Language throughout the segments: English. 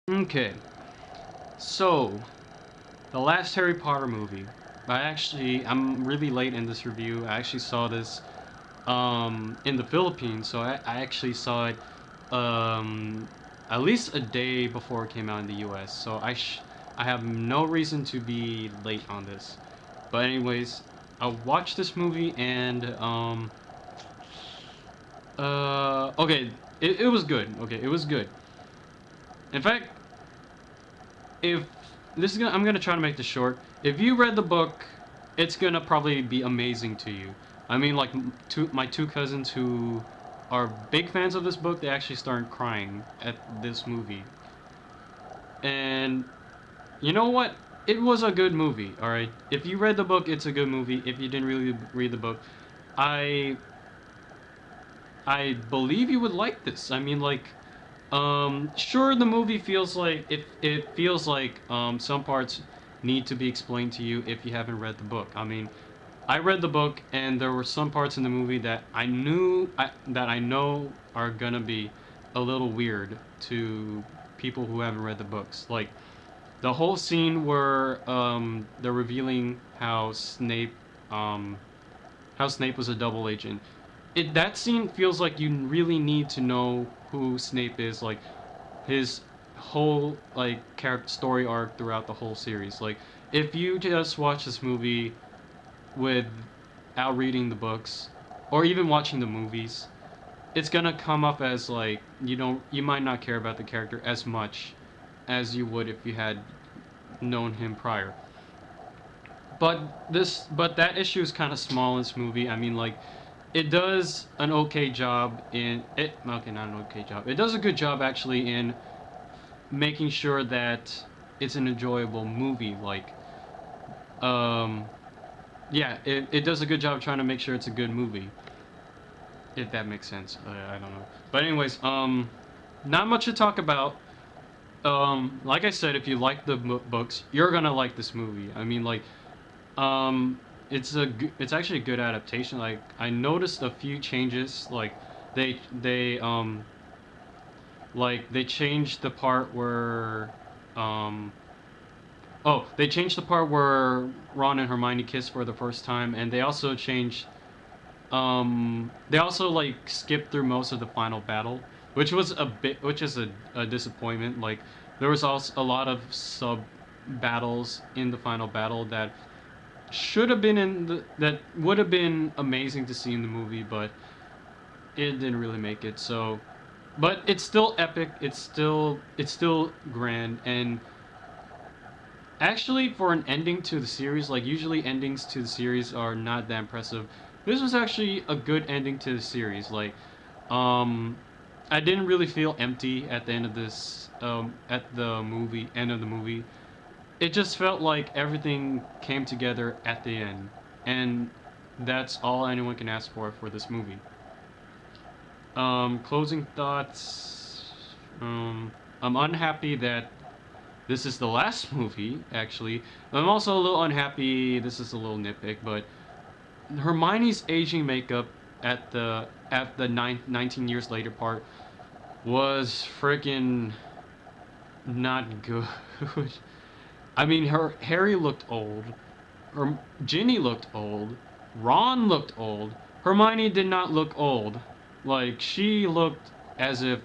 Okay, so the last Harry Potter movie. I'm really late in this review. I actually saw this in the Philippines, so I actually saw it um, at least a day before it came out in the U.S. So I have no reason to be late on this. But anyways, I watched this movie and okay, it was good. Okay, it was good. In fact, if I'm gonna try to make this short. If you read the book, it's gonna probably be amazing to you. I mean, like my two cousins who are big fans of this book, they actually started crying at this movie. And you know what? It was a good movie. All right. If you read the book, it's a good movie. If you didn't really read the book, I I believe you would like this. I mean, like, sure, the movie feels like it feels like some parts need to be explained to you if you haven't read the book. I mean, I read the book and there were some parts in the movie that that I know are gonna be a little weird to people who haven't read the books. Like the whole scene where they're revealing um, how Snape was a double agent. That scene feels like you really need to know who Snape is, like his whole like character story arc throughout the whole series. Like if you just watch this movie without reading the books or even watching the movies, it's gonna come up as like you might not care about the character as much as you would if you had known him prior. But that issue is kind of small in this movie. I mean, like, it does an okay job in it. Okay, not an okay job. It does a good job actually in making sure that it's an enjoyable movie. Like, um, yeah, it does a good job trying to make sure it's a good movie. If that makes sense. I don't know. But anyways, not much to talk about. Like I said, if you like the books, you're gonna like this movie. I mean, like, Um, it's actually a good adaptation. Like I noticed a few changes. They they changed the part where um they changed the part where Ron and Hermione kiss for the first time, and they also like skipped through most of the final battle, which is a disappointment. Like there was also a lot of sub battles in the final battle that should have been that would have been amazing to see in the movie, but it didn't really make it. So, but it's still epic. It's still grand. And actually, for an ending to the series, like usually endings to the series are not that impressive. This was actually a good ending to the series. Like, um, I didn't really feel empty at the end of this. At the movie end of the movie, it just felt like everything came together at the end, and that's all anyone can ask for this movie. Closing thoughts. I'm unhappy that this is the last movie. Actually, I'm also a little unhappy. This is a little nitpick, but Hermione's aging makeup at the 19 years later part was freaking not good. I mean, her Harry looked old. Ginny looked old. Ron looked old. Hermione did not look old. Like she looked as if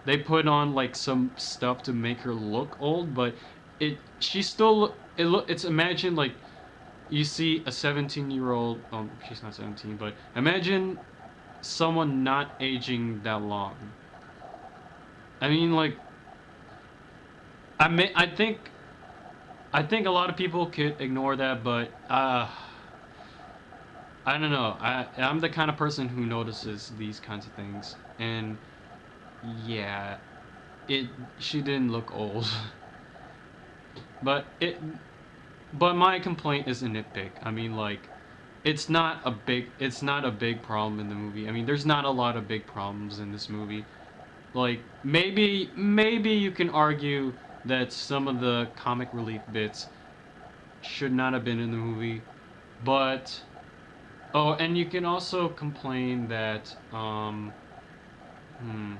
they put on like some stuff to make her look old, but she still it's imagine like you see a 17-year-old. She's not 17, but imagine someone not aging that long. I mean, like I think a lot of people could ignore that, but I don't know. I'm the kind of person who notices these kinds of things, and yeah, it she didn't look old, but my complaint is a nitpick. I mean, like, it's not a big problem in the movie. I mean, there's not a lot of big problems in this movie. Like maybe you can argue that some of the comic relief bits should not have been in the movie, but oh, and you can also complain that hmm,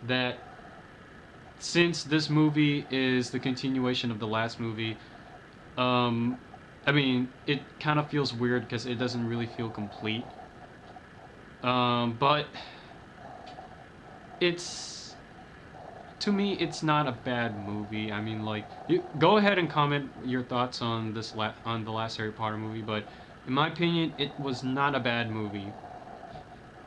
that since this movie is the continuation of the last movie, um, I mean, it kind of feels weird because it doesn't really feel complete. But it's to me, it's not a bad movie. I mean, like, go ahead and comment your thoughts on on the last Harry Potter movie. But in my opinion, it was not a bad movie.